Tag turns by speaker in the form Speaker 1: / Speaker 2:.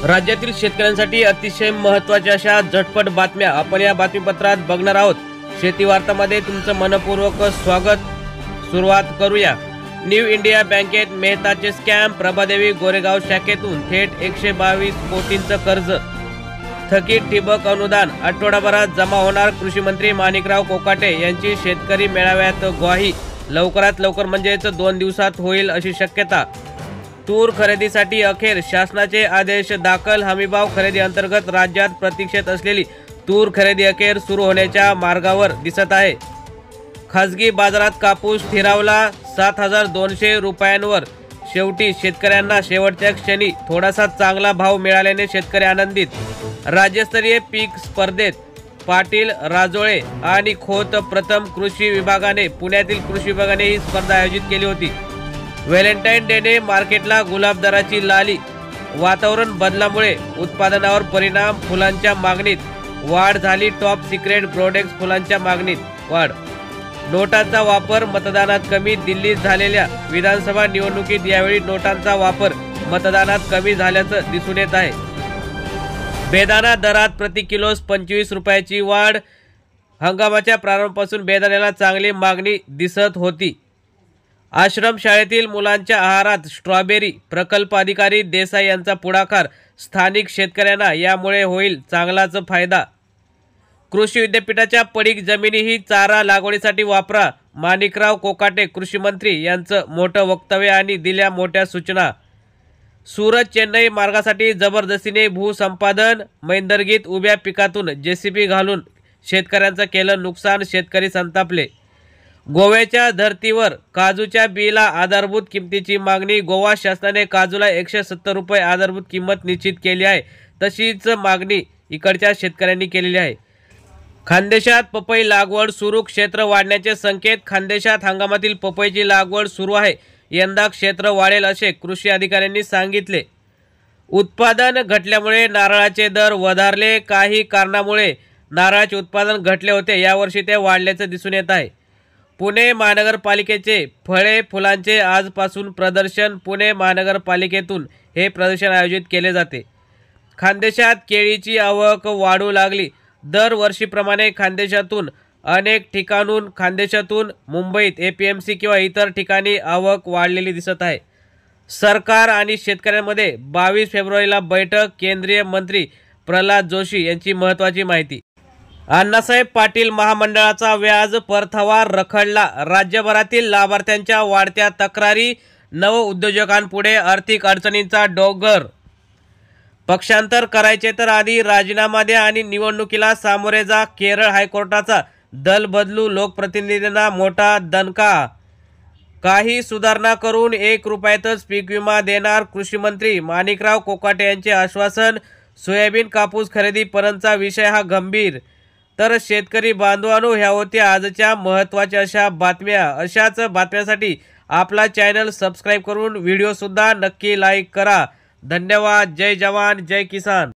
Speaker 1: राज्यातील शेतकऱ्यांसाठी अतिशय महत्त्वाच्या अशा झटपट बातम्या आपण या बातमीपत्रात बघणार आहोत। शेती वार्तामध्ये तुमचं मनपूर्वक स्वागत। सुरुवात करूया। न्यू इंडिया बँकेत मेहताचे स्कॅम, प्रभादेवी गोरेगाव शाखेतून थेट 122 कोटींचं कर्ज, थकीत ठिबक अनुदान आठवडाभरात जमा होणार। कृषी मंत्री माणिकराव कोकाटे यांची शेतकरी मेळाव्यात ग्वाही, लवकरात लवकर म्हणजेच 2 दिवसात होईल अशी शक्यता। तूर खरेदीसाठी अखेर शासनाचे आदेश दाखल, हमीभाव खरेदी अंतर्गत राज्यात प्रतीक्षेत असलेली तूर खरेदी अखेर सुरू होण्याच्या मार्गावर दिसत आहे। खासगी बाजारात कापूस स्थिरावला 7200 रुपयांवर। शेवटी शेतकऱ्यांना शेवटच्या क्षणी थोडासा चांगला भाव मिळाल्याने शेतकरी आनंदित। राज्यस्तरीय पीक स्पर्धेत पाटील, राजोळे आणि खोत प्रथम कृषी विभागाने पुण्यातील कृषी विभागाने ही स्पर्धा आयोजित केली होती। व्हॅलेंटाईन डेने मार्केटला गुलाब दराची लाली, वातावरण बदलामुळे उत्पादनावर परिणाम, फुलांच्या मागणीत वाढ झाली। टॉप सिक्रेट ब्रोडेक्स फुलांच्या मागणीत वाढ। नोटांचा वापर मतदानात कमी, दिल्लीत झालेल्या विधानसभा निवडणुकीत यावेळी नोटांचा वापर मतदानात कमी झाल्याचं दिसून येत आहे। बेदाणा दरात प्रति किलो 25 रुपयाची वाढ। हंगामाच्या प्रारंभापासून बेदाण्याला चांगली मागणी दिसत होती। आश्रमशाळेतील मुलांच्या आहारात स्ट्रॉबेरी, प्रकल्प अधिकारी देसाई यांचा पुढाकार, स्थानिक शेतकऱ्यांना यामुळे होईल चांगलाच फायदा। कृषी विद्यापीठाच्या पडीक जमिनीही चारा लागवडीसाठी वापरा, माणिकराव कोकाटे कृषी मंत्री यांचं मोठं वक्तव्य आणि दिल्या मोठ्या सूचना। सुरत चेन्नई मार्गासाठी जबरदस्तीने भूसंपादन, मैंदर्गीत उभ्या पिकातून जेसीबी घालून शेतकऱ्यांचं केलं नुकसान, शेतकरी संतापले। गोव्याच्या धर्तीवर काजूच्या बियाला आधारभूत किमतीची मागणी, गोवा शासनाने काजूला 170 रुपये आधारभूत किंमत निश्चित केली आहे, तशीच मागणी इकडच्या शेतकऱ्यांनी केलेली आहे। खानदेशात पपई लागवड सुरू, क्षेत्र वाढण्याचे संकेत। खानदेशात हंगामातील पपईची लागवड सुरू आहे, यंदा क्षेत्र वाढेल असे कृषी अधिकाऱ्यांनी सांगितले। उत्पादन घटल्यामुळे नारळाचे दर वधारले, काही कारणामुळे नारळाचे उत्पादन घटले होते, यावर्षी ते वाढल्याचे दिसून येत आहे। पुणे महानगरपालिकेचे फळे फुलांचे आजपासून प्रदर्शन, पुणे महानगरपालिकेतून हे प्रदर्शन आयोजित केले जाते। खानदेशात केळीची आवक वाढू लागली, दरवर्षीप्रमाणे खानदेशातून अनेक ठिकाणून खानदेशातून मुंबईत एपीएमसी किंवा इतर ठिकाणी आवक वाढलेली दिसत आहे। सरकार आणि शेतकऱ्यांमध्ये 22 फेब्रुवारीला बैठक, केंद्रीय मंत्री प्रल्हाद जोशी यांची महत्त्वाची माहिती। अण्णासाहेब पाटील महामंडळाचा व्याज परतावा रखडला, राज्यभरातील लाभार्थ्यांच्या वाढत्या तक्रारी, नवउद्योजकांपुढे आर्थिक अडचणींचा डोंगर। पक्षांतर करायचे तर आधी राजीनामा द्या आणि निवडणुकीला सामोरे जा, केरळ हायकोर्टाचा दल बदलू, लोकप्रतिनिधींना मोठा दणका। काही सुधारणा करून 1 रुपयातच पीक विमा देणार, कृषी मंत्री माणिकराव कोकाटे यांचे आश्वासन। सोयाबीन कापूस खरेदीपर्यंतचा विषय हा गंभीर। तर शेतकरी बांधवांनो, ह्या होत्या आजच्या महत्त्वाच्या अशा बातम्या। अशाच बातम्यांसाठी आपला चॅनल सबस्क्राईब करून व्हिडिओ सुद्धा नक्की लाईक करा। धन्यवाद। जय जवान जय किसान।